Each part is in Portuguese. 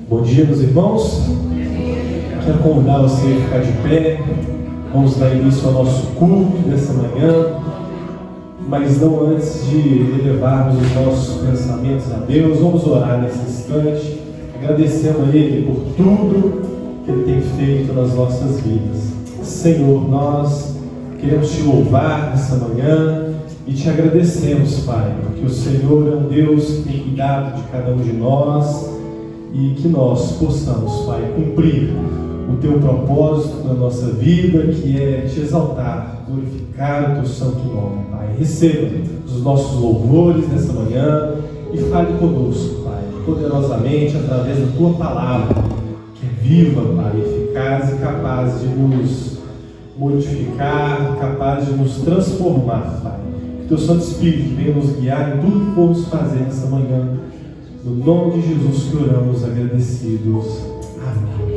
Bom dia, meus irmãos. Quero convidar você a ficar de pé. Vamos dar início ao nosso culto dessa manhã, mas não antes de elevarmos os nossos pensamentos a Deus. Vamos orar nesse instante, agradecendo a Ele por tudo que Ele tem feito nas nossas vidas. Senhor, nós queremos Te louvar nessa manhã e Te agradecemos, Pai, porque o Senhor é um Deus que tem cuidado de cada um de nós e que nós possamos, Pai, cumprir o Teu propósito na nossa vida, que é Te exaltar, glorificar o Teu santo nome, Pai. Receba os nossos louvores nessa manhã e fale conosco, Pai, poderosamente através da Tua palavra, que é viva, Pai, eficaz e capaz de nos modificar, capaz de nos transformar, Pai. Que Teu Santo Espírito venha nos guiar em tudo que formos fazer nessa manhã. No nome de Jesus que oramos agradecidos. Amém.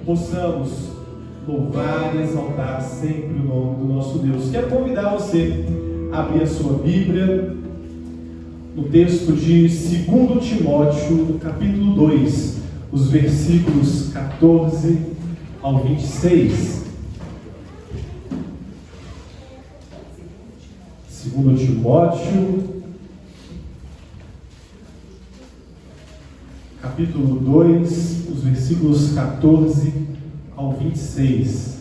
Possamos louvar e exaltar sempre o nome do nosso Deus. Quero convidar você a abrir a sua Bíblia no texto de 2 Timóteo, capítulo 2, os versículos 14 ao 26. 2 Timóteo, capítulo 2, os versículos 14 ao 26.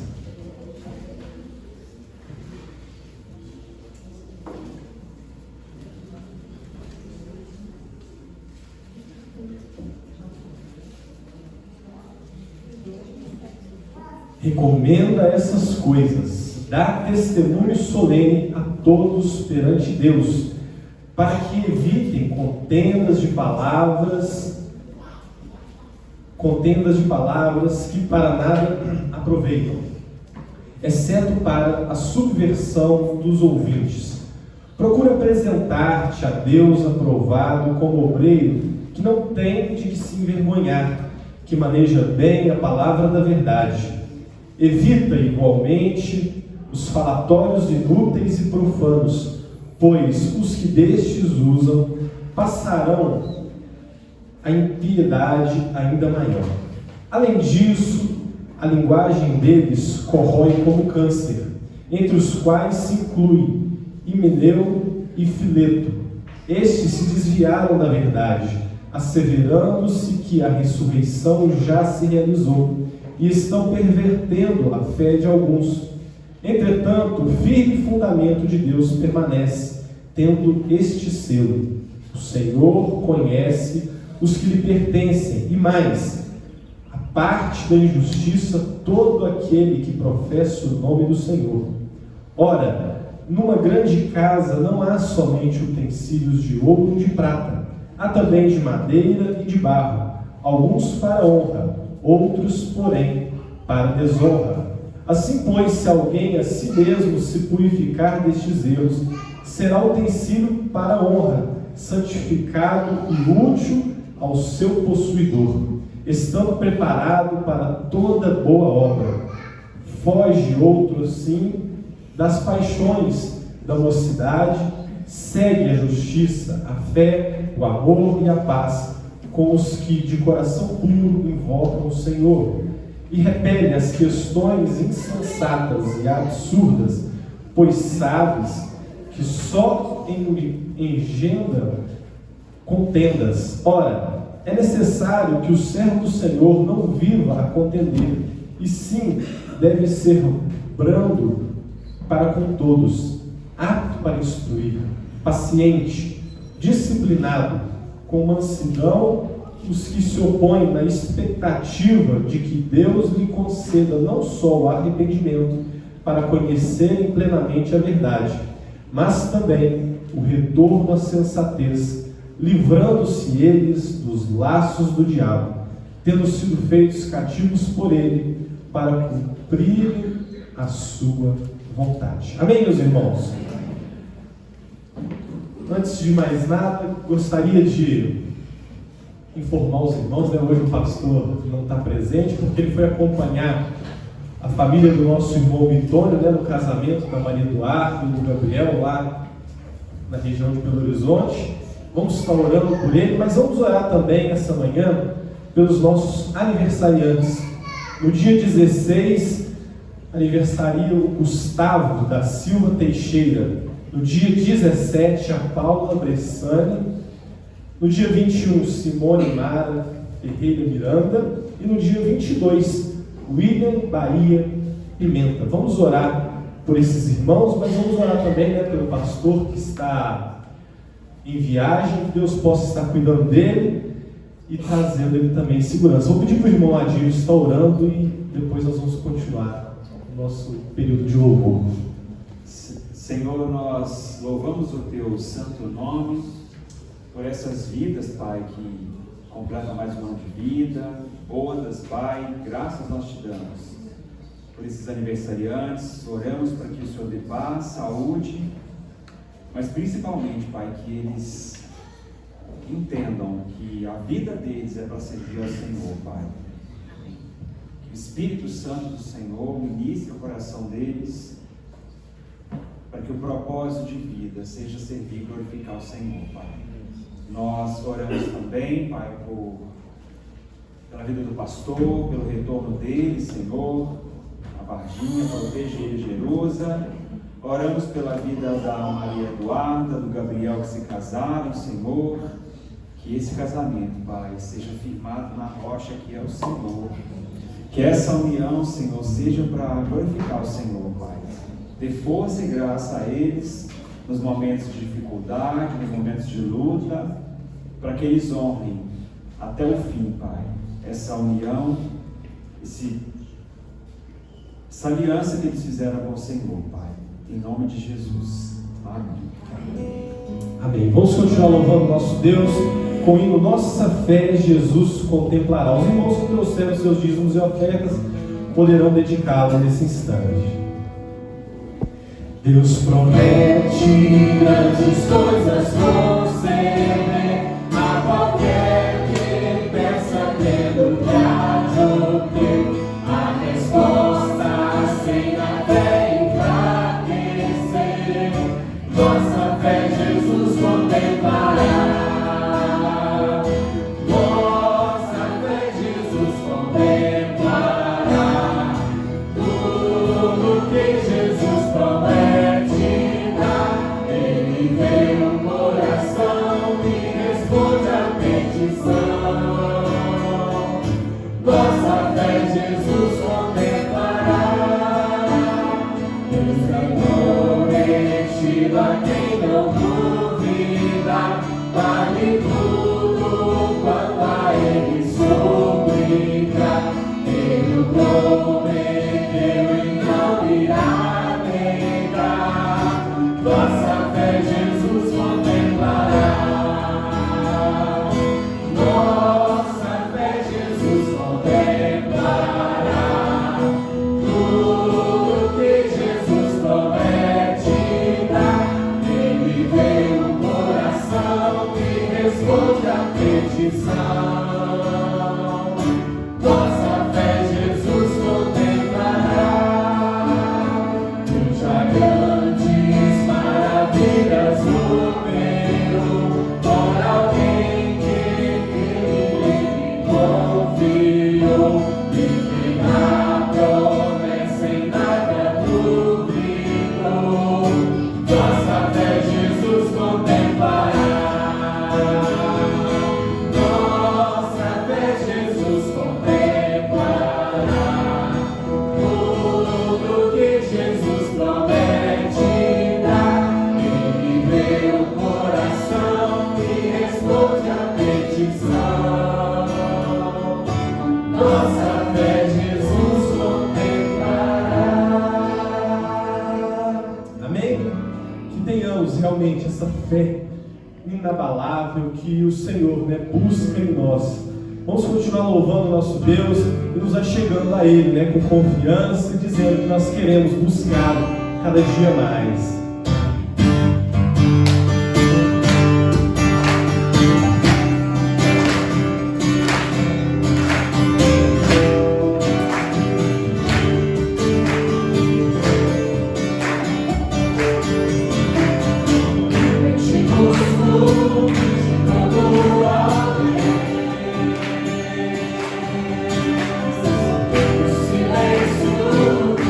Recomenda essas coisas, dar testemunho solene a todos perante Deus, para que evitem contendas de palavras que para nada aproveitam, exceto para a subversão dos ouvintes. Procura apresentar-te a Deus aprovado como obreiro que não tem de que se envergonhar, que maneja bem a palavra da verdade. Evita igualmente os falatórios inúteis e profanos, pois os que destes usam passarão a impiedade ainda maior. Além disso, a linguagem deles corrói como câncer, entre os quais se inclui Himeneu e Fileto. Estes se desviaram da verdade, asseverando-se que a ressurreição já se realizou, e estão pervertendo a fé de alguns. Entretanto, o firme fundamento de Deus permanece, tendo este selo: o Senhor conhece os que lhe pertencem, e mais, a parte da injustiça todo aquele que professa o nome do Senhor. Ora, numa grande casa não há somente utensílios de ouro e de prata, há também de madeira e de barro, alguns para honra, outros, porém, para desonra. Assim, pois, se alguém a si mesmo se purificar destes erros, será utensílio para honra, santificado e útil ao seu possuidor, estando preparado para toda boa obra. Foge outro assim das paixões da mocidade, segue a justiça, a fé, o amor e a paz com os que de coração puro invocam o Senhor, e repele as questões insensatas e absurdas, pois sabes que só engendram contendas. Ora, é necessário que o servo do Senhor não viva a contender, e sim deve ser brando para com todos, apto para instruir, paciente, disciplinado, com mansidão os que se opõem, na expectativa de que Deus lhe conceda não só o arrependimento para conhecerem plenamente a verdade, mas também o retorno à sensatez, livrando-se eles dos laços do diabo, tendo sido feitos cativos por ele, para cumprir a sua vontade. Amém, meus irmãos? Antes de mais nada, gostaria de informar os irmãos, né? Hoje o pastor não está presente, porque ele foi acompanhar a família do nosso irmão Vitônio, né, no casamento da Maria Eduardo e do Gabriel, lá na região de Belo Horizonte. Vamos estar orando por ele, mas vamos orar também essa manhã pelos nossos aniversariantes. No dia 16, aniversaria o Gustavo da Silva Teixeira. No dia 17, a Paula Bressani. No dia 21, Simone Mara Ferreira Miranda. E no dia 22, William Bahia Pimenta. Vamos orar por esses irmãos, mas vamos orar também, né, pelo pastor que está em viagem, que Deus possa estar cuidando dele e trazendo ele também em segurança. Vou pedir para o irmão Adilson estar orando e depois nós vamos continuar o nosso período de louvor. Senhor, nós louvamos o Teu santo nome por essas vidas, Pai, que completam mais um ano de vida, boas, Pai, graças nós te damos por esses aniversariantes. Oramos para que o Senhor dê paz, saúde, mas principalmente, Pai, que eles entendam que a vida deles é para servir ao Senhor, Pai. Que o Espírito Santo do Senhor ministre o coração deles, para que o propósito de vida seja servir e glorificar o Senhor, Pai. Nós oramos também, Pai, pela vida do pastor, pelo retorno dele, Senhor, a Varginha, proteja ele, Jerusa. Oramos pela vida da Maria Eduarda, do Gabriel, que se casaram, Senhor. Que esse casamento, Pai, seja firmado na rocha que é o Senhor. Que essa união, Senhor, seja para glorificar o Senhor, Pai. Dê força e graça a eles nos momentos de dificuldade, nos momentos de luta, para que eles honrem até o fim, Pai, essa união, esse essa aliança que eles fizeram com o Senhor, Pai. Em nome de Jesus. Amém. Amém. Vamos continuar louvando nosso Deus com o hino Nossa Fé Jesus Contemplará. Os irmãos que trouxeram seus dízimos e ofertas poderão dedicá-lo nesse instante. Deus promete grandes coisas conceder a qualquer que peça, tendo que há de obter a resposta sem a fé enfraquecer. Nossa fé Jesus contemplará. Nossa fé Jesus contemplará. Tudo que Jesus promete dá. Ele vê o coração e responde a petição. Nossa fé Jesus contemplará. Deus é prometido a quem não duvida, vale tudo quanto a Ele suplica. Ele o prometeu e não irá negar. Nossa fé Jesus contemplará. Nossa fé Jesus contemplará. Tudo que Jesus promete dá. Ele vê o coração e responde a petição. Nossa fé Jesus contemplará. Já grandes maravilhas operou por alguém que ele confiou e que na promessa em nada duvidou. Nossa fé Jesus contemplará. Nossa fé Jesus contemplará. Tudo que Jesus promete dá. Ele vê o coração e responde a petição. Nossa fé Jesus contemplará. Amém? Que tenhamos realmente essa fé inabalável que o Senhor, busca em nós. Vamos continuar louvando o nosso Deus e nos achegando a Ele, com confiança e dizendo que nós queremos buscá-lo cada dia mais. Silêncio, tu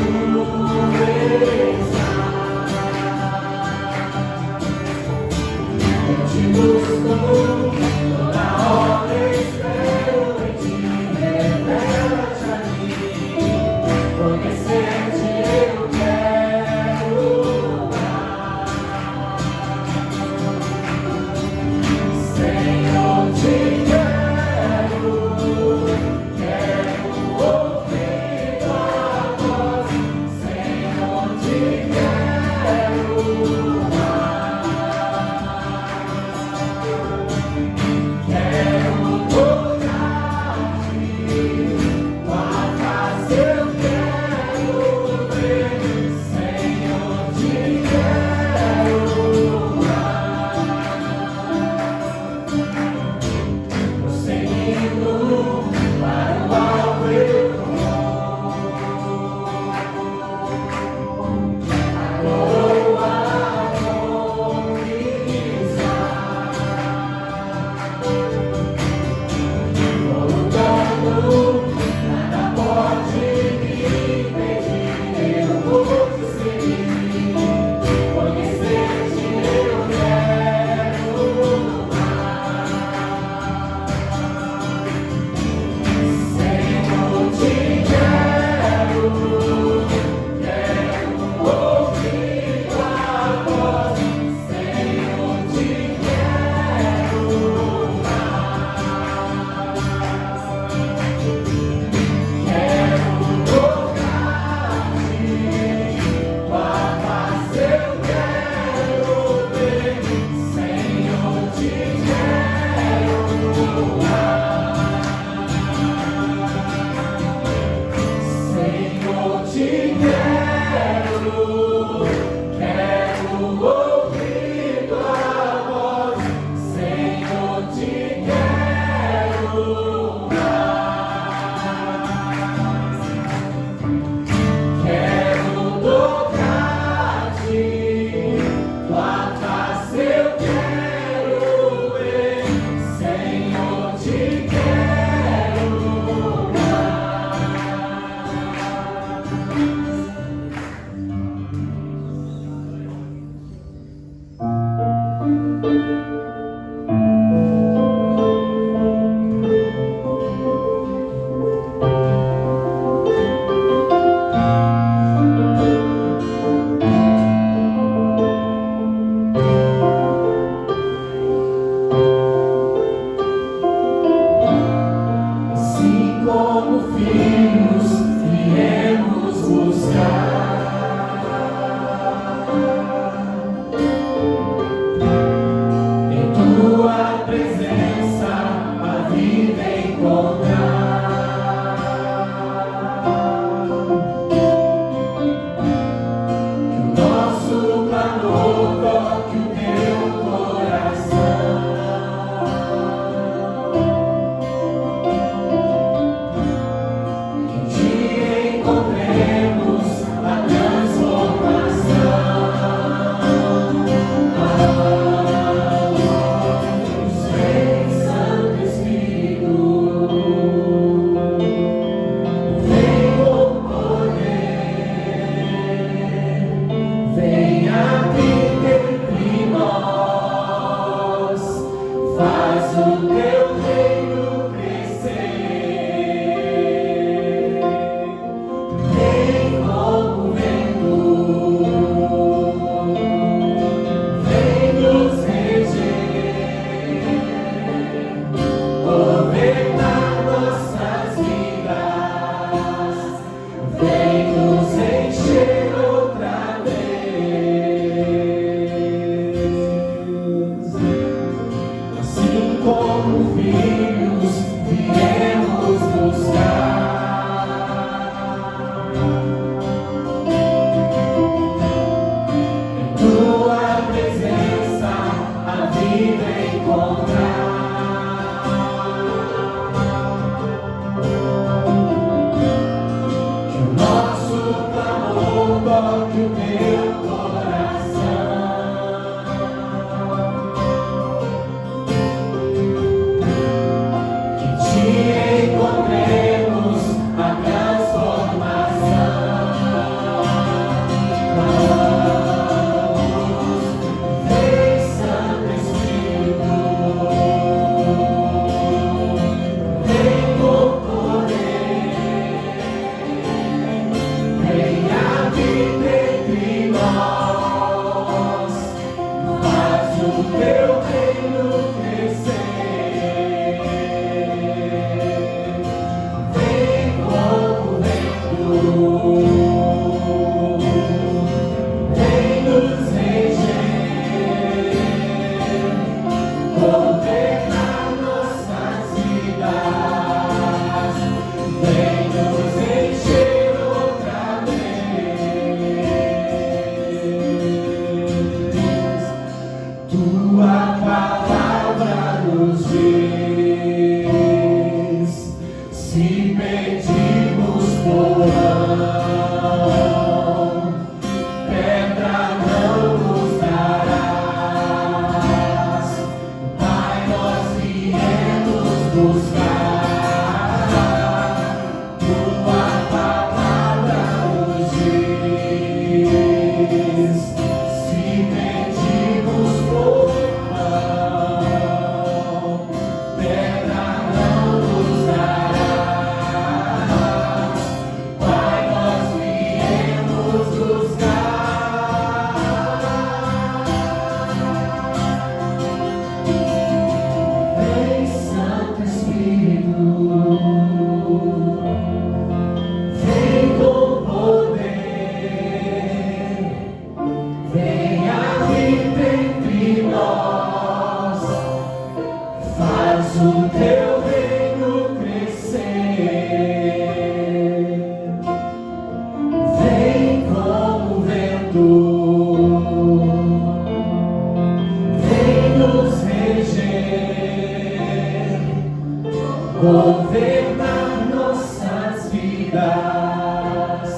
governar nossas vidas,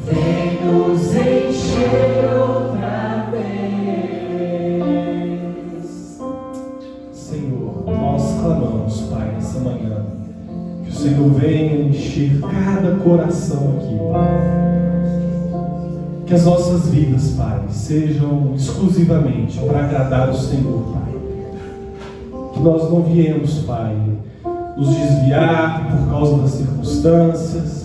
vem nos encher outra vez. Senhor, nós clamamos, Pai, nessa manhã, que o Senhor venha encher cada coração aqui, Pai. Que as nossas vidas, Pai, sejam exclusivamente para agradar o Senhor, Pai. Que nós não viemos, Pai, nos desviar por causa das circunstâncias.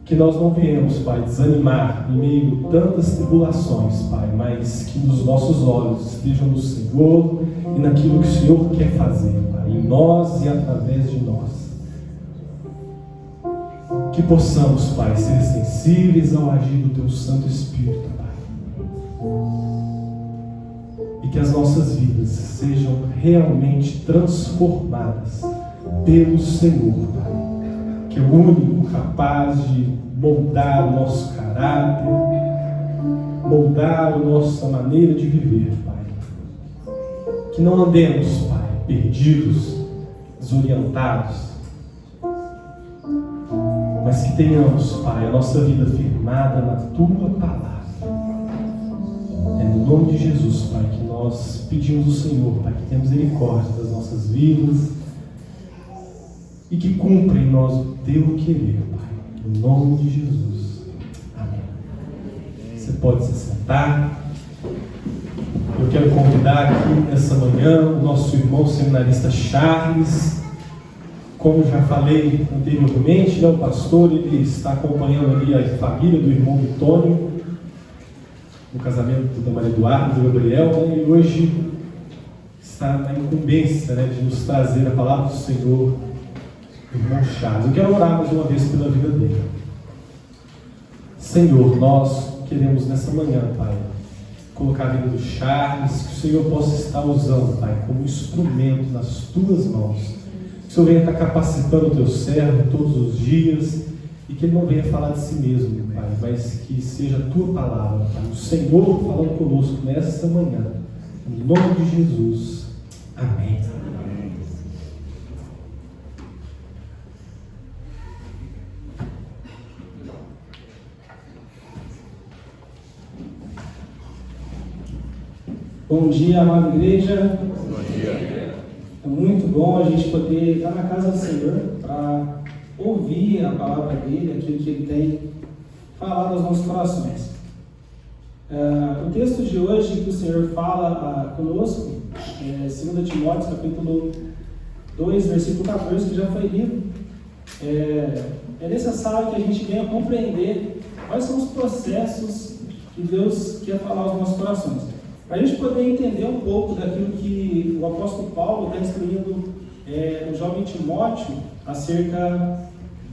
Que nós não viemos, Pai, desanimar em meio a tantas tribulações, Pai, mas que os nossos olhos estejam no Senhor e naquilo que o Senhor quer fazer, Pai, em nós e através de nós. Que possamos, Pai, ser sensíveis ao agir do Teu Santo Espírito, Pai. E que as nossas vidas sejam realmente transformadas pelo Senhor, Pai, que é o único capaz de moldar o nosso caráter, moldar a nossa maneira de viver, Pai. Que não andemos, Pai, perdidos, desorientados, mas que tenhamos, Pai, a nossa vida firmada na Tua Palavra. É no nome de Jesus, Pai, que nós pedimos ao Senhor, Pai, que tenha misericórdia das nossas vidas e que cumpra em nós o Teu querer, Pai. No nome de Jesus. Amém. Você pode se sentar. Eu quero convidar aqui nessa manhã o nosso irmão seminarista Charles. Como já falei anteriormente, o pastor ele está acompanhando ali a família do irmão Vitônio, no casamento da Maria Eduarda e do Gabriel, e hoje está na incumbência, de nos trazer a palavra do Senhor, o irmão Charles. Eu quero orar mais uma vez pela vida dele. Senhor, nós queremos nessa manhã, Pai, colocar a vida do Charles, que o Senhor possa estar usando, Pai, como instrumento nas Tuas mãos. Que o Senhor venha estar capacitando o Teu servo todos os dias e que ele não venha falar de si mesmo, Pai, mas que seja a Tua palavra, Pai, o Senhor falando conosco nesta manhã. Em nome de Jesus. Amém. Amém. Bom dia, amada igreja. Bom dia. É muito bom a gente poder estar na casa do Senhor para ouvir a palavra dele, aquilo que ele tem falado aos nossos corações. O texto de hoje que o Senhor fala conosco é 2 Timóteo, capítulo 2, versículo 14, que já foi lido. É necessário que a gente venha compreender quais são os processos que Deus quer falar aos nossos corações. Para a gente poder entender um pouco daquilo que o apóstolo Paulo está instruindo o jovem Timóteo acerca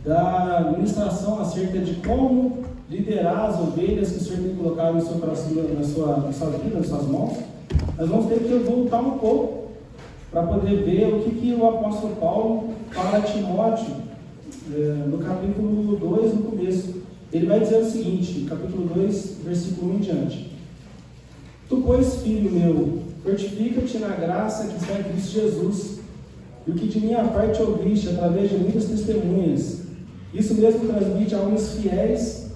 da ministração, acerca de como liderar as ovelhas que o Senhor tem colocado no seu coração, na sua vida, nas suas mãos, nós vamos ter que voltar um pouco para poder ver o que o apóstolo Paulo fala a Timóteo no capítulo 2, no começo. Ele vai dizer o seguinte, capítulo 2, versículo 1 em diante. Tu, pois, filho meu, fortifica-te na graça que está em Cristo Jesus, e o que de minha parte ouviste através de muitas testemunhas, isso mesmo transmite a homens fiéis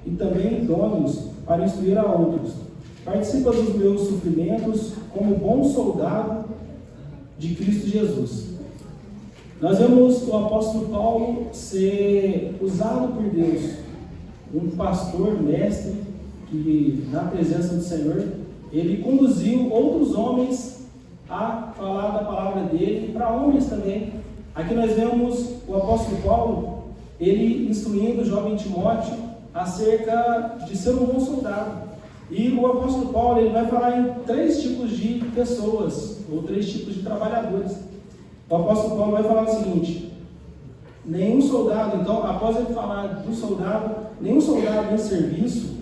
e também idôneos para instruir a outros. Participa dos meus sofrimentos como bom soldado de Cristo Jesus. Nós vemos o apóstolo Paulo ser usado por Deus, um pastor, mestre, que na presença do Senhor, ele conduziu outros homens a falar da palavra dele, para homens também. Aqui nós vemos o apóstolo Paulo, ele instruindo o jovem Timóteo acerca de ser um bom soldado. E o apóstolo Paulo ele vai falar em 3 tipos de pessoas, ou 3 tipos de trabalhadores. O apóstolo Paulo vai falar o seguinte: nenhum soldado, então, após ele falar do soldado, nenhum soldado em serviço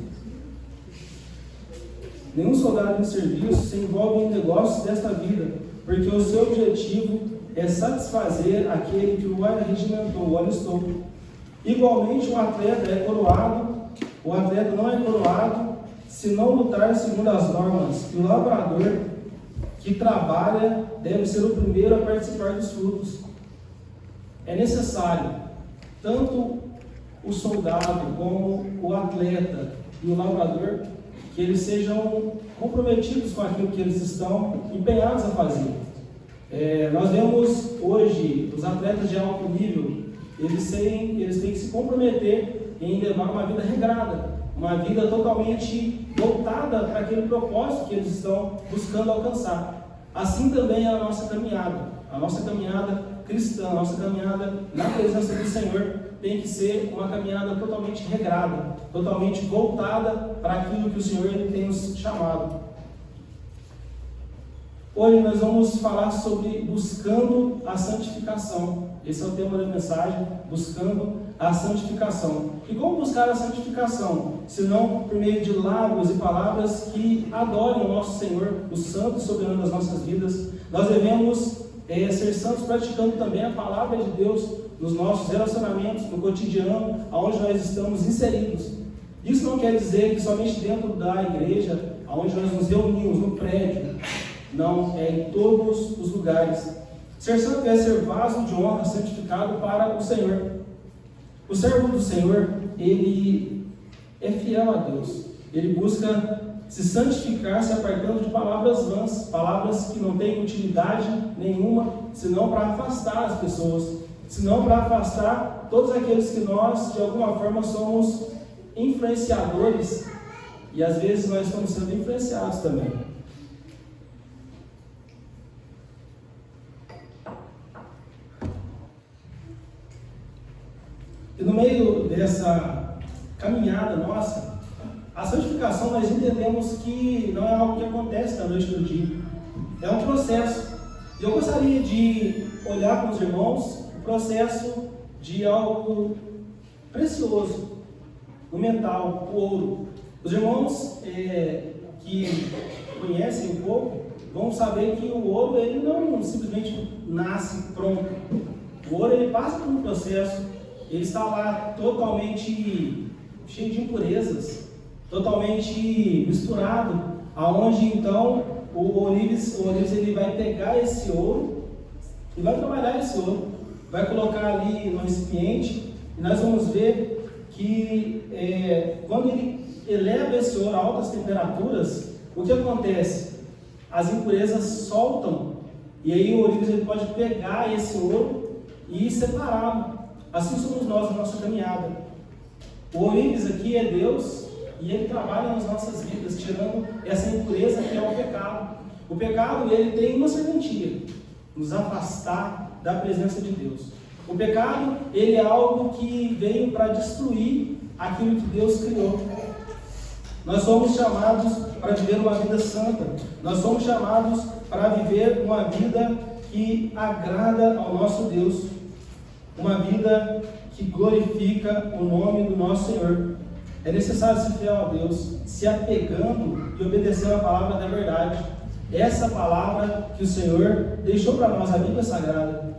se envolve em negócios desta vida, porque o seu objetivo é satisfazer aquele que o regimentou, o alistou. Igualmente, o atleta é coroado, o atleta não é coroado se não lutar segundo as normas, e o lavrador que trabalha deve ser o primeiro a participar dos frutos. É necessário, tanto o soldado como o atleta e o lavrador, que eles sejam comprometidos com aquilo que eles estão empenhados a fazer. Nós vemos hoje os atletas de alto nível, eles têm que se comprometer em levar uma vida regrada, uma vida totalmente voltada para aquele propósito que eles estão buscando alcançar. Assim também é a nossa caminhada cristã, a nossa caminhada na presença do Senhor tem que ser uma caminhada totalmente regrada, totalmente voltada para aquilo que o Senhor ele tem nos chamado. Hoje nós vamos falar sobre buscando a santificação. Esse é o tema da mensagem, buscando a santificação. E como buscar a santificação? Senão por meio de lábios e palavras que adorem o nosso Senhor, o santo e soberano das nossas vidas. Nós devemos ser santos praticando também a palavra de Deus nos nossos relacionamentos, no cotidiano, aonde nós estamos inseridos. Isso não quer dizer que somente dentro da igreja, aonde nós nos reunimos, no prédio. Não, é em todos os lugares. Ser santo é ser vaso de honra santificado para o Senhor. O servo do Senhor, ele é fiel a Deus. Ele busca se santificar, se apartando de palavras vãs, palavras que não têm utilidade nenhuma, senão para afastar as pessoas, senão para afastar todos aqueles que nós, de alguma forma, somos influenciadores, e às vezes nós estamos sendo influenciados também. E no meio dessa caminhada nossa, a santificação nós entendemos que não é algo que acontece da noite para o dia, é um processo. E eu gostaria de olhar com os irmãos o processo de algo precioso, o metal, o ouro. Os irmãos que conhecem um pouco vão saber que o ouro ele não simplesmente nasce pronto. O ouro ele passa por um processo, ele está lá totalmente cheio de impurezas, totalmente misturado, aonde então o Olives ele vai pegar esse ouro e vai trabalhar esse ouro, vai colocar ali no recipiente, e nós vamos ver que quando ele eleva esse ouro a altas temperaturas, o que acontece? As impurezas soltam, e aí o Olives ele pode pegar esse ouro e separá-lo. Assim somos nós na nossa caminhada. O Olives aqui é Deus, e Ele trabalha nas nossas vidas, tirando essa impureza que é o pecado. O pecado, ele tem uma serventia: nos afastar da presença de Deus. O pecado, ele é algo que veio para destruir aquilo que Deus criou. Nós somos chamados para viver uma vida santa. Nós somos chamados para viver uma vida que agrada ao nosso Deus. Uma vida que glorifica o nome do nosso Senhor. É necessário ser fiel a Deus, se apegando e obedecendo a palavra da verdade. Essa palavra que o Senhor deixou para nós, a Bíblia Sagrada.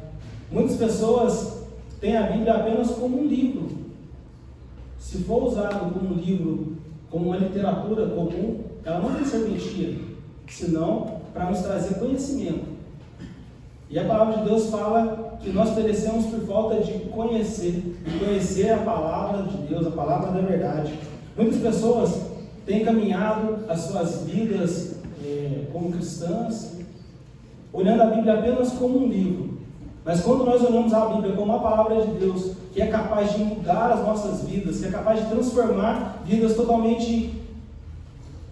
Muitas pessoas têm a Bíblia apenas como um livro. Se for usado como um livro, como uma literatura comum, ela não tem serventia, senão para nos trazer conhecimento. E a palavra de Deus fala que nós perecemos por falta de conhecer a palavra de Deus, a palavra da verdade. Muitas pessoas têm caminhado as suas vidas como cristãs, olhando a Bíblia apenas como um livro. Mas quando nós olhamos a Bíblia como a palavra de Deus, que é capaz de mudar as nossas vidas, que é capaz de transformar vidas totalmente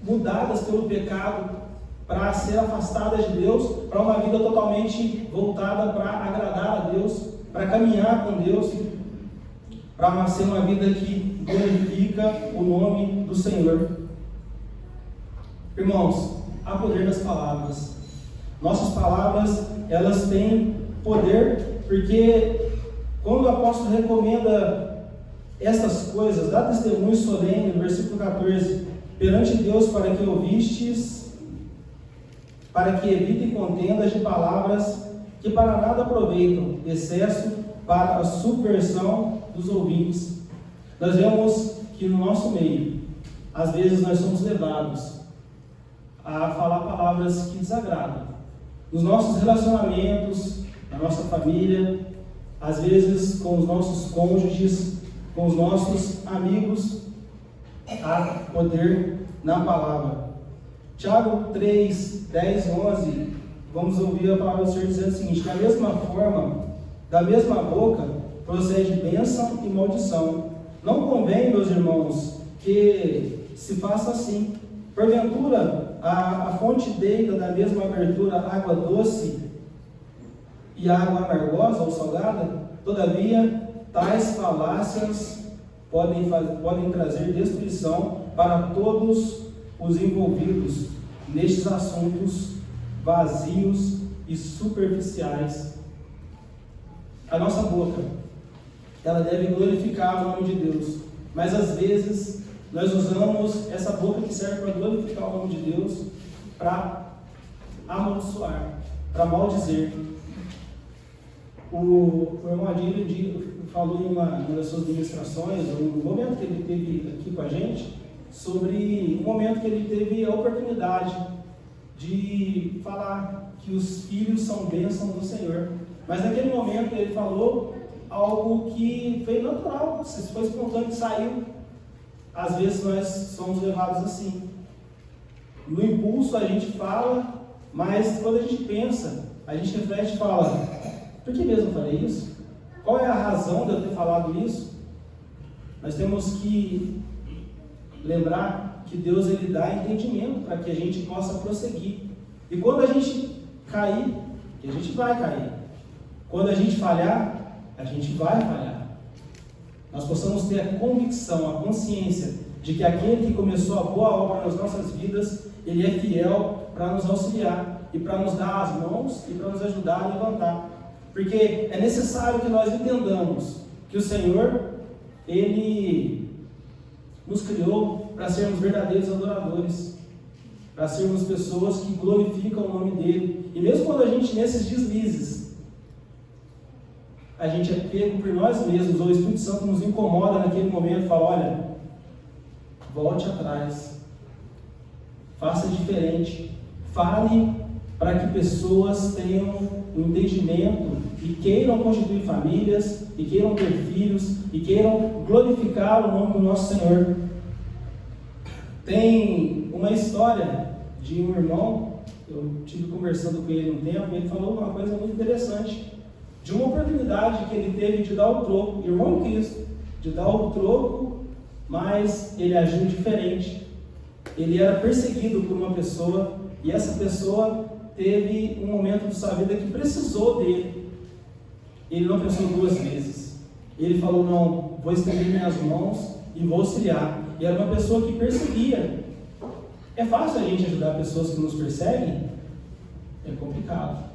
mudadas pelo pecado, para ser afastadas de Deus, para uma vida totalmente voltada para agradar a Deus, para caminhar com Deus, para ser uma vida que glorifica o nome do Senhor. Irmãos, há poder nas palavras. Nossas palavras, elas têm poder, porque quando o apóstolo recomenda estas coisas, dá testemunho solene, no versículo 14, perante Deus para que ouvistes, para que evitem contendas de palavras que para nada aproveitam, excesso para a subversão dos ouvintes. Nós vemos que no nosso meio, às vezes nós somos levados a falar palavras que desagradam, nos nossos relacionamentos, na nossa família, às vezes com os nossos cônjuges, com os nossos amigos, há poder na palavra. Tiago 3, 10 e 11, vamos ouvir a palavra do Senhor dizendo o seguinte: da mesma forma, da mesma boca procede bênção e maldição. Não convém, meus irmãos, que se faça assim. Porventura, a fonte deita da mesma abertura água doce e água amargosa ou salgada? Todavia, tais falácias podem trazer destruição para todos os envolvidos nestes assuntos vazios e superficiais. A nossa boca, ela deve glorificar o nome de Deus, mas às vezes nós usamos essa boca que serve para glorificar o nome de Deus para amaldiçoar, para maldizer. O irmão Adílio falou em uma das suas ministrações, no momento que ele teve aqui com a gente, sobre o momento que ele teve a oportunidade de falar que os filhos são bênção do Senhor. Mas naquele momento ele falou algo que foi natural, foi espontâneo, que saiu. Às vezes nós somos levados assim. No impulso a gente fala, mas quando a gente pensa, a gente reflete e fala: por que mesmo eu falei isso? Qual é a razão de eu ter falado isso? Nós temos que lembrar que Deus ele dá entendimento para que a gente possa prosseguir. E quando a gente cair, e a gente vai cair, quando a gente falhar, a gente vai falhar, nós possamos ter a convicção, a consciência de que aquele que começou a boa obra nas nossas vidas, ele é fiel para nos auxiliar e para nos dar as mãos e para nos ajudar a levantar. Porque é necessário que nós entendamos que o Senhor, ele nos criou para sermos verdadeiros adoradores, para sermos pessoas que glorificam o nome dele. E mesmo quando a gente, nesses deslizes, a gente é pego por nós mesmos, ou o Espírito Santo nos incomoda naquele momento e fala: olha, volte atrás, faça diferente, fale para que pessoas tenham um entendimento e queiram constituir famílias, e queiram ter filhos, e queiram glorificar o nome do nosso Senhor. Tem uma história de um irmão, eu estive conversando com ele um tempo, e ele falou uma coisa muito interessante, de uma oportunidade que ele teve de dar o troco, irmão em Cristo, de dar o troco, mas ele agiu diferente. Ele era perseguido por uma pessoa, e essa pessoa teve um momento de sua vida que precisou dele. Ele não pensou duas vezes. Ele falou: não, vou estender minhas mãos e vou auxiliar. E era uma pessoa que perseguia. É fácil a gente ajudar pessoas que nos perseguem? É complicado.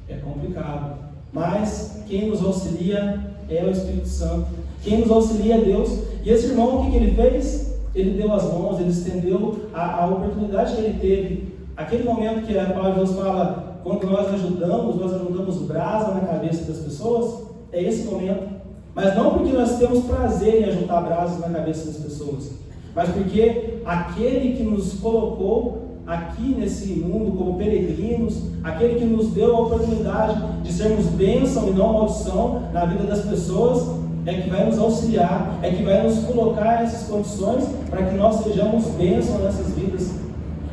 É complicado. Mas quem nos auxilia é o Espírito Santo. Quem nos auxilia é Deus. E esse irmão, o que ele fez? Ele deu as mãos, ele estendeu a oportunidade que ele teve. Aquele momento que a palavra de Deus fala, quando nós ajudamos brasa na cabeça das pessoas, é esse momento. Mas não porque nós temos prazer em ajuntar brasas na cabeça das pessoas, mas porque aquele que nos colocou aqui nesse mundo como peregrinos, aquele que nos deu a oportunidade de sermos bênção e não maldição na vida das pessoas, é que vai nos auxiliar, é que vai nos colocar nessas condições para que nós sejamos bênção nessas vidas.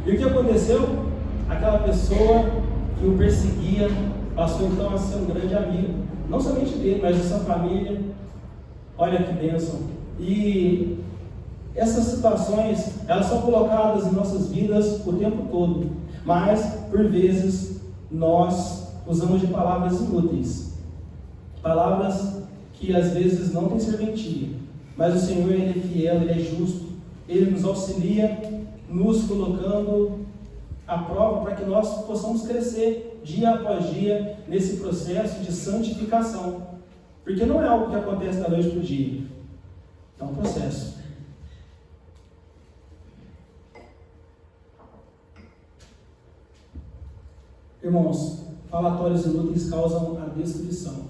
E o que aconteceu? Aquela pessoa que o perseguia passou então a ser um grande amigo, não somente dele, mas de sua família. Olha que bênção. E essas situações, elas são colocadas em nossas vidas o tempo todo, mas por vezes nós usamos de palavras inúteis, palavras que às vezes não têm serventia, mas o Senhor ele é fiel, ele é justo, ele nos auxilia, nos colocando à prova para que nós possamos crescer dia após dia nesse processo de santificação, porque não é algo que acontece da noite para o dia, é um processo. Irmãos, falatórios inúteis causam a destruição.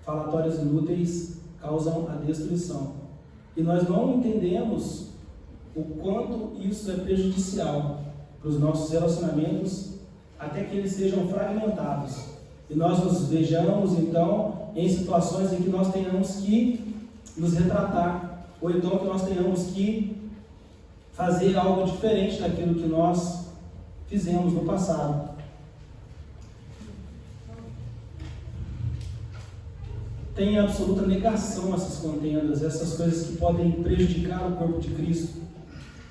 Falatórios inúteis causam a destruição. E nós não entendemos o quanto isso é prejudicial para os nossos relacionamentos até que eles sejam fragmentados. E nós nos vejamos, então, em situações em que nós tenhamos que nos retratar, ou então que nós tenhamos que fazer algo diferente daquilo que nós fizemos no passado. Tem absoluta negação essas contendas, essas coisas que podem prejudicar o corpo de Cristo.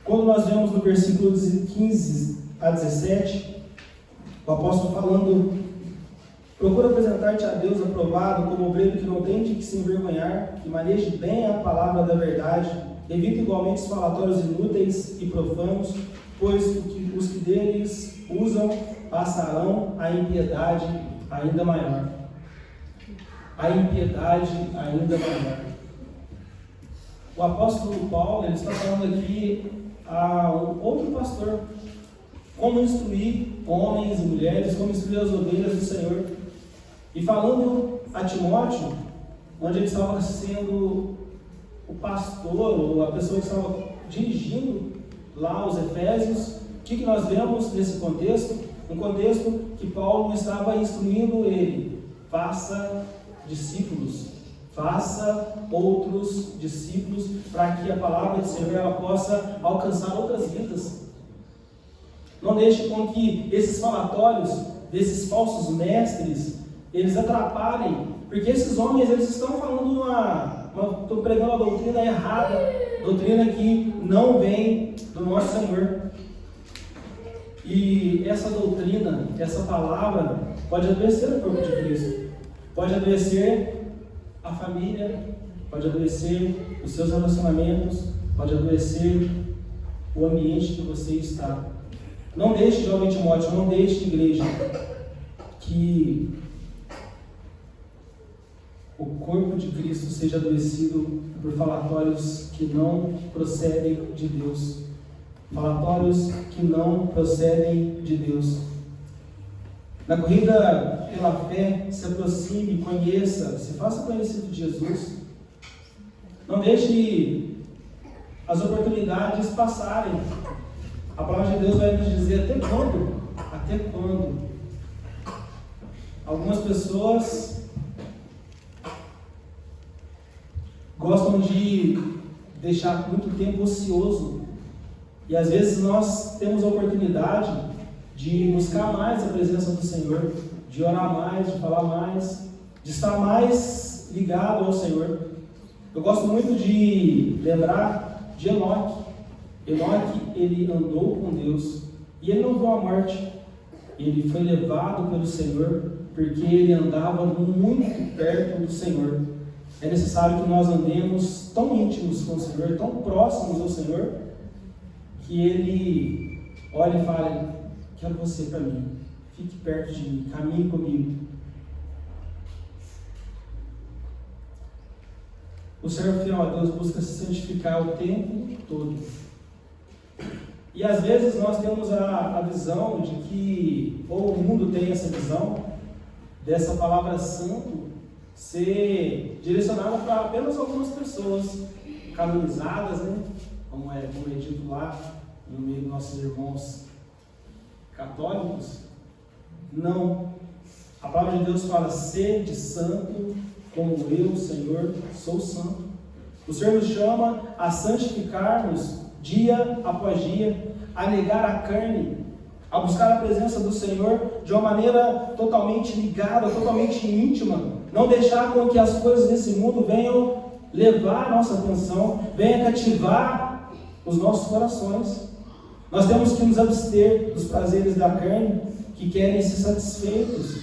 Quando nós vemos no versículo 15 a 17, o apóstolo falando: procura apresentar-te a Deus aprovado, como obreiro que não tem de que se envergonhar, que maneje bem a palavra da verdade, evita igualmente os falatórios inúteis e profanos, pois os que deles usam passarão a impiedade ainda maior. A impiedade ainda maior. O apóstolo Paulo, ele está falando aqui a um outro pastor, como instruir homens e mulheres, como instruir as ovelhas do Senhor. E falando a Timóteo, onde ele estava sendo o pastor, ou a pessoa que estava dirigindo lá os Efésios, o que nós vemos nesse contexto? Um contexto que Paulo estava instruindo ele: faça discípulos, faça outros discípulos, para que a palavra do Senhor ela possa alcançar outras vidas. Não deixe com que esses falatórios desses falsos mestres eles atrapalhem, porque esses homens eles estão falando estão pregando uma doutrina errada, doutrina que não vem do nosso Senhor. E essa doutrina, essa palavra pode adoecer o corpo de Cristo, pode adoecer a família, pode adoecer os seus relacionamentos, pode adoecer o ambiente que você está. Não deixe, jovem Timóteo, não deixe, igreja, que o corpo de Cristo seja adoecido por falatórios que não procedem de Deus. Falatórios que não procedem de Deus. Na corrida pela fé, se aproxime, conheça, se faça conhecido de Jesus. Não deixe as oportunidades passarem. A palavra de Deus vai nos dizer até quando? Até quando? Algumas pessoas gostam de deixar muito tempo ocioso. E às vezes nós temos a oportunidade de buscar mais a presença do Senhor, de orar mais, de falar mais, de estar mais ligado ao Senhor. Eu gosto muito de lembrar de Enoque. Enoque, ele andou com Deus e ele não viu a morte. Ele foi levado pelo Senhor porque ele andava muito perto do Senhor. É necessário que nós andemos tão íntimos com o Senhor, tão próximos ao Senhor, que ele olhe e fale: quero você para mim, fique perto de mim, caminhe comigo. O servo fiel a Deus busca se santificar o tempo todo. E às vezes nós temos a visão de que, ou o mundo tem essa visão, dessa palavra santo ser direcionada para apenas algumas pessoas canonizadas, né? Como é dito lá no meio dos nossos irmãos católicos. Não. A palavra de Deus fala: sede santo, como eu, Senhor, sou santo. O Senhor nos chama a santificar-nos dia após dia, a negar a carne, a buscar a presença do Senhor de uma maneira totalmente ligada, totalmente íntima. Não deixar com que as coisas desse mundo venham levar a nossa atenção, venham cativar os nossos corações. Nós temos que nos abster dos prazeres da carne que querem ser satisfeitos.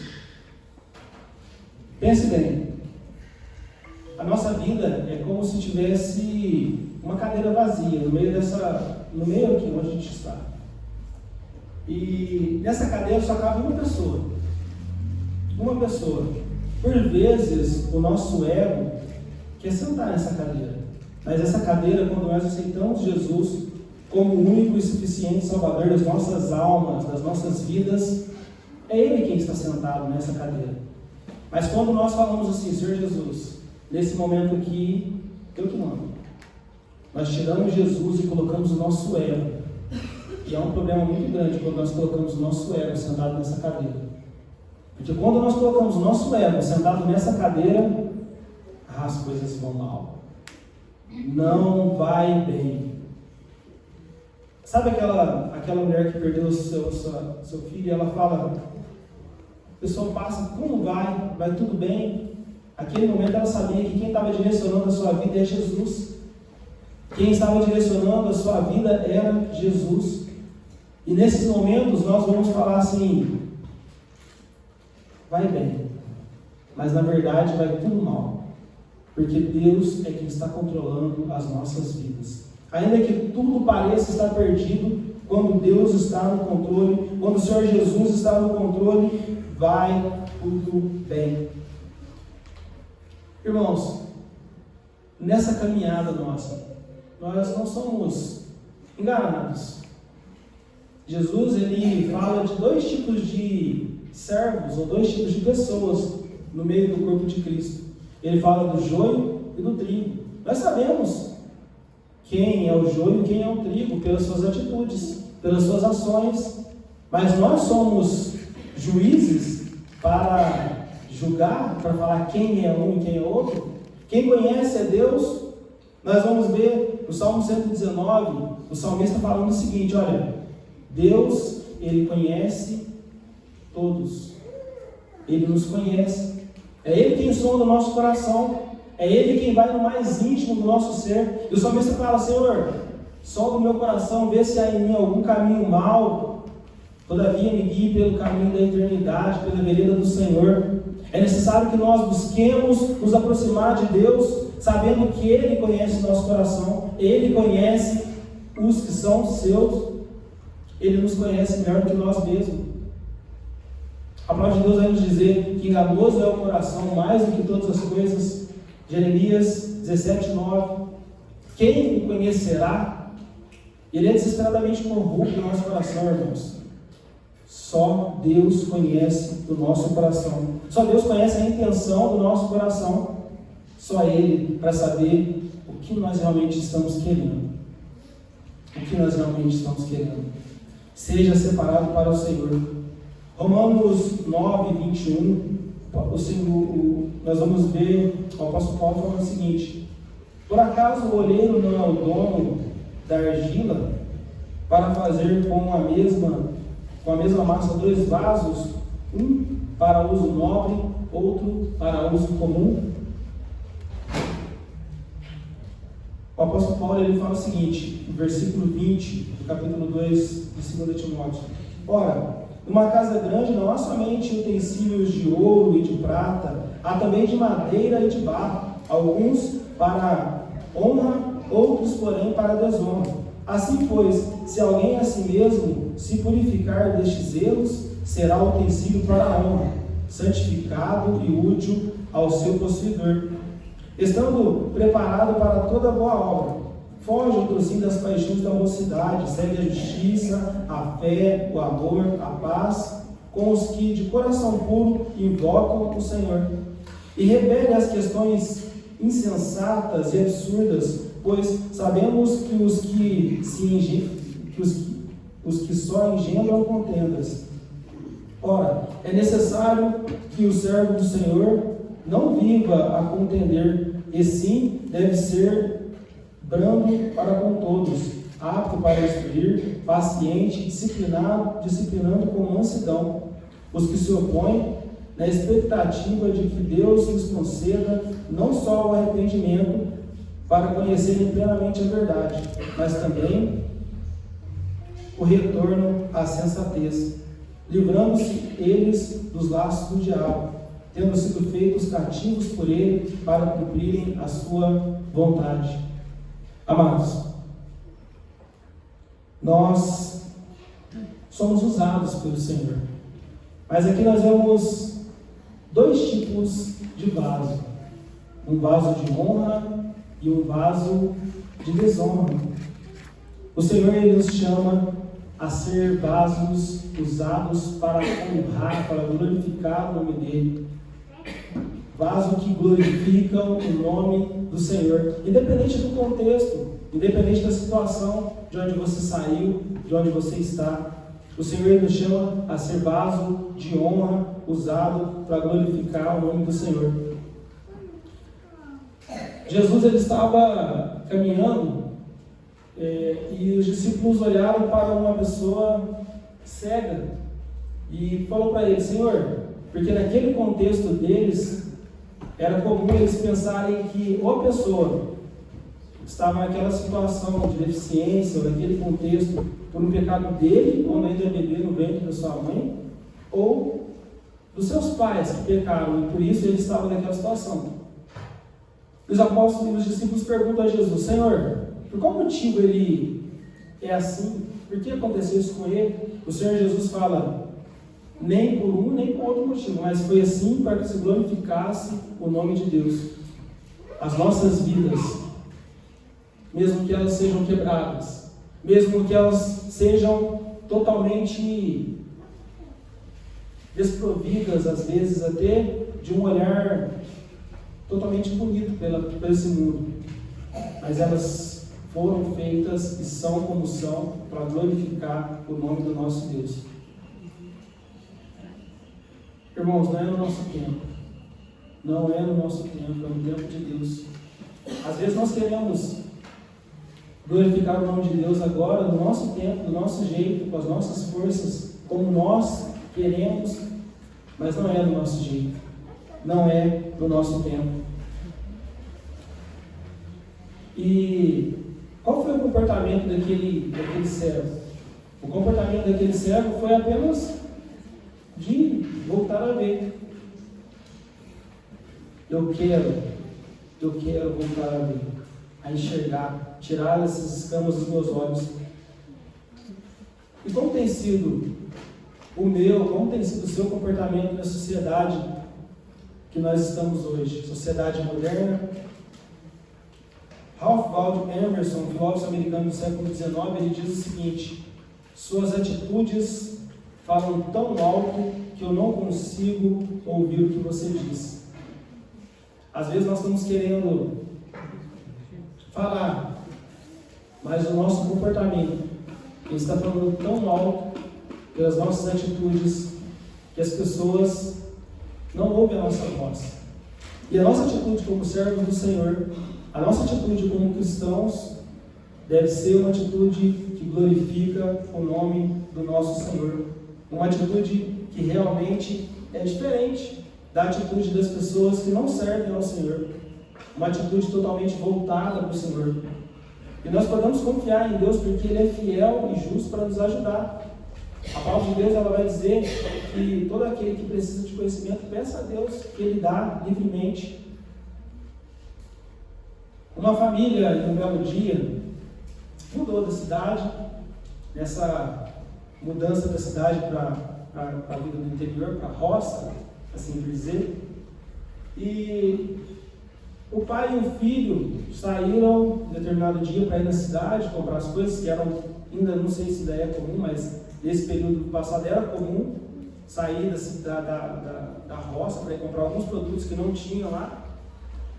Pense bem, a nossa vida é como se tivesse uma cadeira vazia no meio aqui onde a gente está. E nessa cadeira só cabe uma pessoa. Uma pessoa. Por vezes o nosso ego quer sentar nessa cadeira. Mas essa cadeira, quando nós aceitamos Jesus como o único e suficiente Salvador das nossas almas, das nossas vidas, é Ele quem está sentado nessa cadeira. Mas quando nós falamos assim: Senhor Jesus, nesse momento aqui, eu que mando. Nós tiramos Jesus e colocamos o nosso ego. E é um problema muito grande quando nós colocamos o nosso ego sentado nessa cadeira. Porque quando nós colocamos o nosso ego sentado nessa cadeira, as coisas vão mal. Não vai bem. Sabe aquela mulher que perdeu o seu filho e ela fala, o pessoal passa, como vai? Vai tudo bem? Naquele momento ela sabia que quem estava direcionando a sua vida é Jesus. Quem estava direcionando a sua vida era Jesus. E nesses momentos nós vamos falar assim, vai bem, mas na verdade vai tudo mal, porque Deus é quem está controlando as nossas vidas. Ainda que tudo pareça estar perdido, quando Deus está no controle, quando o Senhor Jesus está no controle, vai tudo bem. Irmãos, nessa caminhada nossa, nós não somos enganados. Jesus, ele fala de dois tipos de servos, ou dois tipos de pessoas no meio do corpo de Cristo. Ele fala do joio e do trigo. Nós sabemos quem é o joio e quem é o trigo pelas suas atitudes, pelas suas ações. Mas nós somos juízes para julgar, para falar quem é um e quem é outro. Quem conhece é Deus. Nós vamos ver no Salmo 119, o salmista falando o seguinte, olha, Deus, Ele conhece todos. Ele nos conhece. É Ele quem sonda o nosso coração. É Ele quem vai no mais íntimo do nosso ser. E o salmista fala, Senhor, sonda o meu coração, vê se há em mim algum caminho mau. Todavia me guie pelo caminho da eternidade, pela vereda do Senhor. É necessário que nós busquemos nos aproximar de Deus, sabendo que Ele conhece o nosso coração. Ele conhece os que são seus. Ele nos conhece melhor do que nós mesmos. A palavra de Deus vai nos dizer que enganoso é o coração mais do que todas as coisas. Jeremias 17:9. Quem o conhecerá? Ele é desesperadamente corrupto no nosso coração, irmãos. Só Deus conhece o nosso coração. Só Deus conhece a intenção do nosso coração. Só Ele para saber o que nós realmente estamos querendo. O que nós realmente estamos querendo. Seja separado para o Senhor. Romanos 9:21, nós vamos ver o apóstolo Paulo falando o seguinte: por acaso o oleiro não é o dono da argila para fazer com a mesma massa dois vasos, um para uso nobre, outro para uso comum? O apóstolo Paulo ele fala o seguinte, no versículo 20, do capítulo 2 de 2 Timóteo: ora, numa casa grande não há somente utensílios de ouro e de prata, há também de madeira e de barro, alguns para honra, outros porém para desonra. Assim pois, se alguém a si mesmo se purificar destes erros, será utensílio para a honra, santificado e útil ao seu possuidor, estando preparado para toda boa obra. Foge o tozinho das paixões da mocidade, segue a justiça, a fé, o amor, a paz, com os que de coração puro invocam o Senhor. E repele as questões insensatas e absurdas, pois sabemos que os que só engendram contendas. Ora, é necessário que o servo do Senhor não viva a contender, e sim deve ser brando para com todos, apto para instruir, paciente, disciplinando com mansidão os que se opõem, na expectativa de que Deus lhes conceda não só o arrependimento para conhecerem plenamente a verdade, mas também o retorno à sensatez, livrando-se eles dos laços do diabo, tendo sido feitos cativos por ele para cumprirem a sua vontade. Amados, nós somos usados pelo Senhor, mas aqui nós vemos dois tipos de vaso: um vaso de honra e um vaso de desonra. O Senhor ele nos chama a ser vasos usados para honrar, para glorificar o nome dele. Vasos que glorificam o nome do Senhor, independente do contexto. independente da situação, de onde você saiu, de onde você está. O Senhor nos chama a ser vaso de honra, usado para glorificar o nome do Senhor. Jesus ele estava caminhando e os discípulos olharam para uma pessoa cega e falou para ele: Senhor, porque naquele contexto deles era comum eles pensarem que ou a pessoa estava naquela situação de deficiência, ou naquele contexto por um pecado dele, quando ainda bebê no ventre da sua mãe, ou dos seus pais que pecaram, e por isso ele estava naquela situação. Os apóstolos e os discípulos perguntam a Jesus: Senhor, por qual motivo ele é assim? Por que aconteceu isso com ele? O Senhor Jesus fala: nem por um, nem por outro motivo, mas foi assim para que se glorificasse o nome de Deus. As nossas vidas, mesmo que elas sejam quebradas, mesmo que elas sejam totalmente desprovidas, às vezes até de um olhar totalmente bonito por esse mundo, mas elas foram feitas e são como são para glorificar o nome do nosso Deus. Irmãos, não é no nosso tempo, não é no nosso tempo, é no tempo de Deus. Às vezes nós queremos glorificar o nome de Deus agora, no nosso tempo, do nosso jeito, com as nossas forças, como nós queremos, mas não é do nosso jeito, não é do nosso tempo. E qual foi o comportamento daquele servo? O comportamento daquele servo foi apenas de voltar a ver. Eu quero voltar a ver, a enxergar, tirar essas escamas dos meus olhos. E como tem sido como tem sido o seu comportamento na sociedade que nós estamos hoje? Sociedade moderna. Ralph Waldo Emerson, filósofo americano do século XIX, ele diz o seguinte: suas atitudes falam tão alto que eu não consigo ouvir o que você diz. Às vezes nós estamos querendo falar, mas o nosso comportamento ele está falando tão alto pelas nossas atitudes que as pessoas não ouvem a nossa voz. E a nossa atitude como servos do Senhor, a nossa atitude como cristãos, deve ser uma atitude que glorifica o nome do nosso Senhor. Uma atitude que realmente é diferente da atitude das pessoas que não servem ao Senhor. Uma atitude totalmente voltada para o Senhor. E nós podemos confiar em Deus porque Ele é fiel e justo para nos ajudar. A palavra de Deus ela vai dizer que todo aquele que precisa de conhecimento, peça a Deus que Ele dá livremente. Uma família, em um belo dia, mudou da cidade, nessa mudança da cidade para a vida do interior, para a roça, assim por dizer. E o pai e o filho saíram em determinado dia para ir na cidade comprar as coisas que eram, ainda não sei se ainda é comum, mas nesse período passado era comum sair da roça para ir comprar alguns produtos que não tinham lá.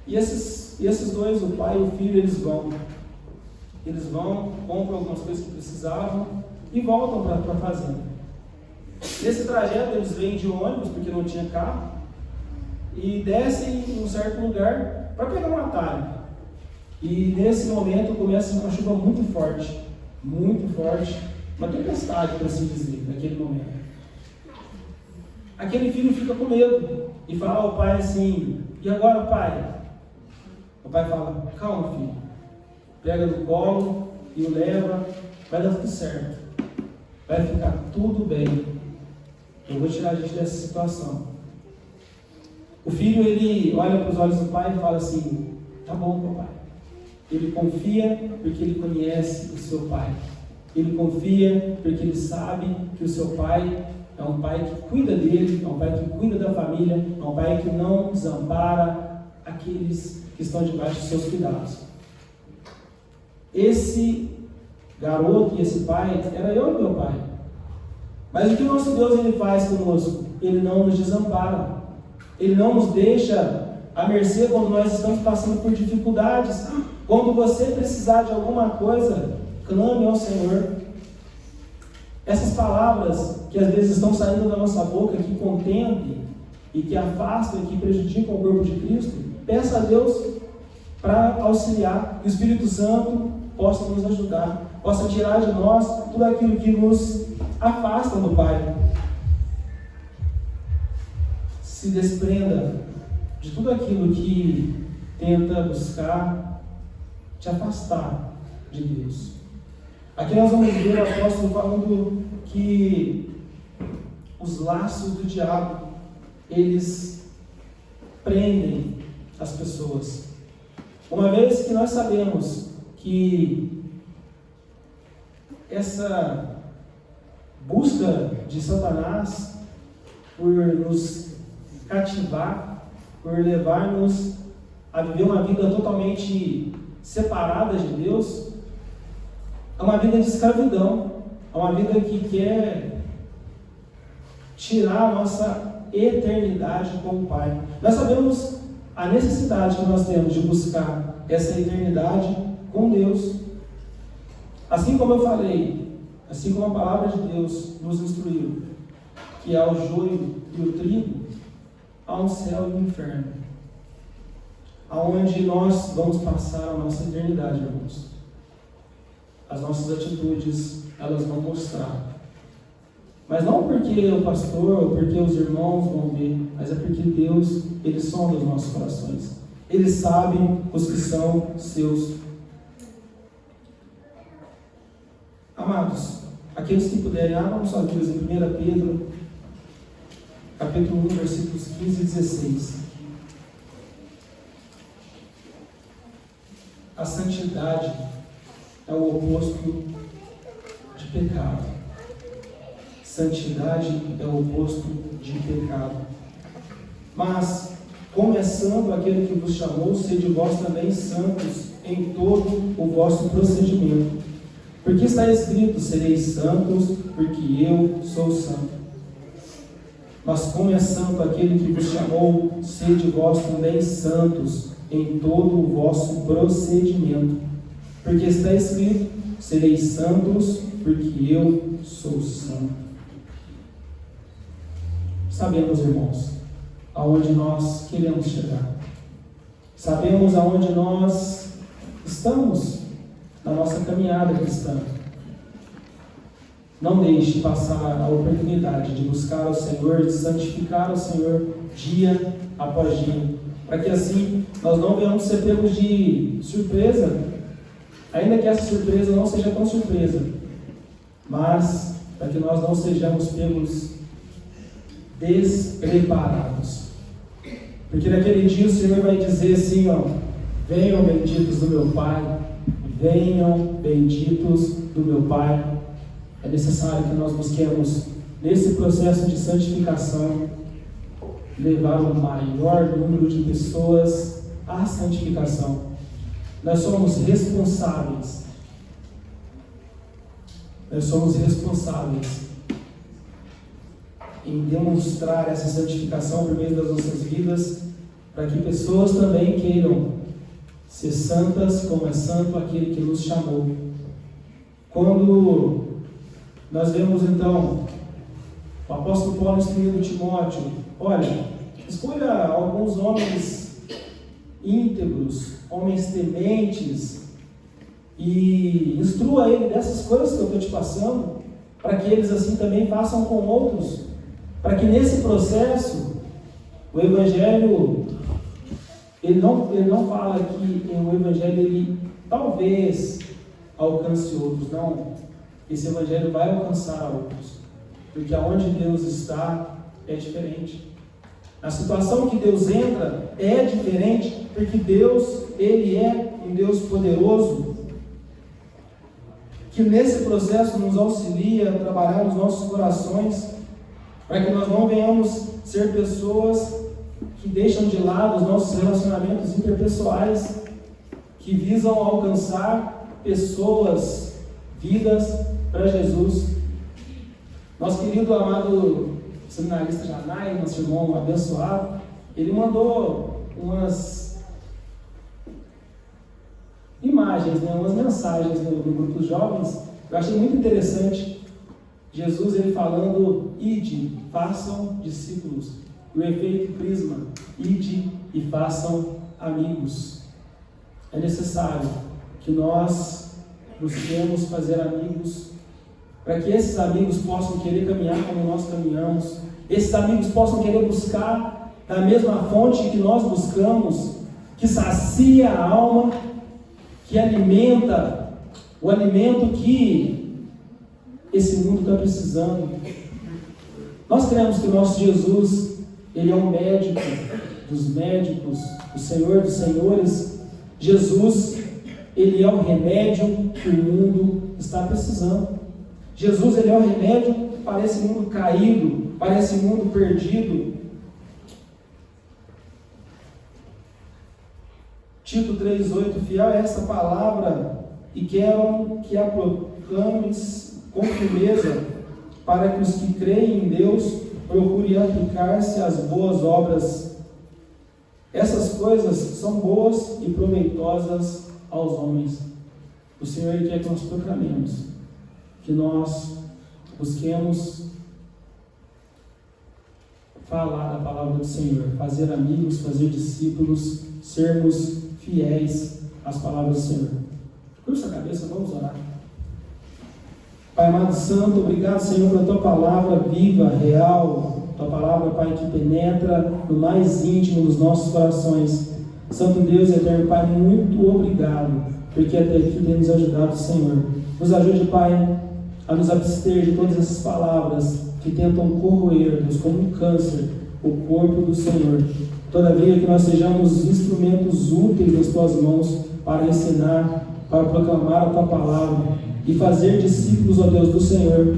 E esses dois, o pai e o filho, eles vão, compram algumas coisas que precisavam e voltam para a fazenda. Nesse trajeto eles vêm de ônibus, porque não tinha carro, e descem em um certo lugar para pegar um atalho. E nesse momento começa uma chuva muito forte, uma tempestade, por assim dizer, naquele momento. Aquele filho fica com medo e fala ao pai assim: e agora, pai? O pai fala: calma, filho, pega no colo e o leva, vai dar tudo certo, vai ficar tudo bem, eu vou tirar a gente dessa situação. O filho, ele olha para os olhos do pai e fala assim: tá bom, papai. Ele confia porque ele conhece o seu pai. Ele confia porque ele sabe que o seu pai é um pai que cuida dele, é um pai que cuida da família, é um pai que não desampara aqueles que estão debaixo dos seus cuidados. Esse garoto e esse pai era eu e meu pai. Mas o que o nosso Deus ele faz conosco? Ele não nos desampara. Ele não nos deixa à mercê quando nós estamos passando por dificuldades. Quando você precisar de alguma coisa, clame ao Senhor. Essas palavras que às vezes estão saindo da nossa boca, que contendem e que afastam e que prejudicam o corpo de Cristo, peça a Deus para auxiliar, que o Espírito Santo possa nos ajudar, possa tirar de nós tudo aquilo que nos afasta do Pai. Se desprenda de tudo aquilo que tenta buscar te afastar de Deus. Aqui nós vamos ver o apóstolo falando que os laços do diabo, eles prendem as pessoas. Uma vez que nós sabemos que essa busca de Satanás por nos cativar, por levar-nos a viver uma vida totalmente separada de Deus, é uma vida de escravidão, é uma vida que quer tirar a nossa eternidade com o Pai. Nós sabemos a necessidade que nós temos de buscar essa eternidade com Deus. Assim como eu falei, assim como a palavra de Deus nos instruiu, que há o joio e o trigo, há um céu e um inferno, aonde nós vamos passar a nossa eternidade, irmãos. As nossas atitudes, elas vão mostrar. Mas não porque o pastor ou porque os irmãos vão ver, mas é porque Deus, Ele sonda os nossos corações. Ele sabe os que são seus. Amados, aqueles que puderem, abram suas Bíblias em 1 Pedro, capítulo 1, versículos 15 e 16. A santidade é o oposto de pecado. Santidade é o oposto de pecado. Mas, começando aquele que vos chamou, sede vós também santos em todo o vosso procedimento. Porque está escrito, sereis santos, porque eu sou santo. Mas como é santo aquele que vos chamou, sede vós também santos em todo o vosso procedimento. Porque está escrito, sereis santos, porque eu sou santo. Sabemos, irmãos, aonde nós queremos chegar. Sabemos aonde nós estamos na nossa caminhada cristã. Não deixe passar a oportunidade de buscar ao Senhor, de santificar ao Senhor dia após dia, para que assim nós não venhamos ser pegos de surpresa, ainda que essa surpresa não seja tão surpresa, mas para que nós não sejamos pegos despreparados. Porque naquele dia o Senhor vai dizer assim, ó: venham benditos do meu Pai, venham benditos do meu Pai. É necessário que nós busquemos, nesse processo de santificação, levar o maior número de pessoas à santificação. Nós somos responsáveis. Nós somos responsáveis em demonstrar essa santificação por meio das nossas vidas, para que pessoas também queiram ser santas, como é santo aquele que nos chamou. Quando nós vemos então o apóstolo Paulo instruindo Timóteo: olha, escolha alguns homens íntegros, homens tementes, e instrua ele dessas coisas que eu estou te passando, para que eles assim também façam com outros, para que nesse processo o Evangelho, ele não fala que o Evangelho ele talvez alcance outros, não. Esse Evangelho vai alcançar outros, porque aonde Deus está é diferente. A situação que Deus entra é diferente, porque Deus, Ele é um Deus poderoso, que nesse processo nos auxilia a trabalhar os nossos corações, para que nós não venhamos ser pessoas que deixam de lado os nossos relacionamentos interpessoais, que visam alcançar pessoas, vidas para Jesus. Nosso querido amado seminarista Janai, nosso irmão abençoado, ele mandou umas imagens, né, umas mensagens no grupo dos jovens. Eu achei muito interessante Jesus ele falando: ide, façam discípulos. O efeito prisma: ide e façam amigos. É necessário que nós busquemos fazer amigos, para que esses amigos possam querer caminhar como nós caminhamos, esses amigos possam querer buscar da mesma fonte que nós buscamos, que sacia a alma, que alimenta, o alimento que esse mundo está precisando. Nós cremos que o nosso Jesus, Ele é o médico dos médicos, o Senhor dos senhores. Jesus, Ele é o remédio que o mundo está precisando. Jesus, Ele é o remédio para esse mundo caído, para esse mundo perdido. Tito 3,8: fiel é essa palavra, e quero que a proclames com firmeza, para que os que creem em Deus procurem aplicar-se às boas obras. Essas coisas são boas e proveitosas aos homens. O Senhor quer que nós proclamemos, que nós busquemos falar da palavra do Senhor, fazer amigos, fazer discípulos, sermos fiéis às palavras do Senhor. Curva a cabeça, vamos orar. Pai amado santo, obrigado, Senhor, pela Tua palavra viva, real, Tua palavra, Pai, que penetra no mais íntimo dos nossos corações. Santo Deus e eterno Pai, muito obrigado, porque até aqui tem nos ajudado, Senhor. Nos ajude, Pai, a nos abster de todas essas palavras que tentam corroer, Deus, como um câncer, o corpo do Senhor. Todavia, que nós sejamos instrumentos úteis nas Tuas mãos para ensinar, para proclamar a Tua palavra e fazer discípulos, ó Deus, do Senhor,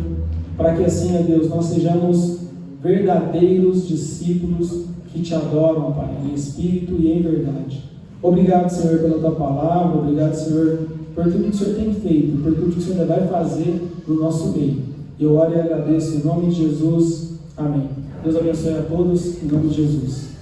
para que assim, ó Deus, nós sejamos verdadeiros discípulos que Te adoram, Pai, em espírito e em verdade. Obrigado, Senhor, pela Tua palavra, obrigado, Senhor, por tudo que o Senhor tem feito, por tudo que o Senhor ainda vai fazer no nosso meio. Eu oro e agradeço em nome de Jesus. Amém. Deus abençoe a todos, em nome de Jesus.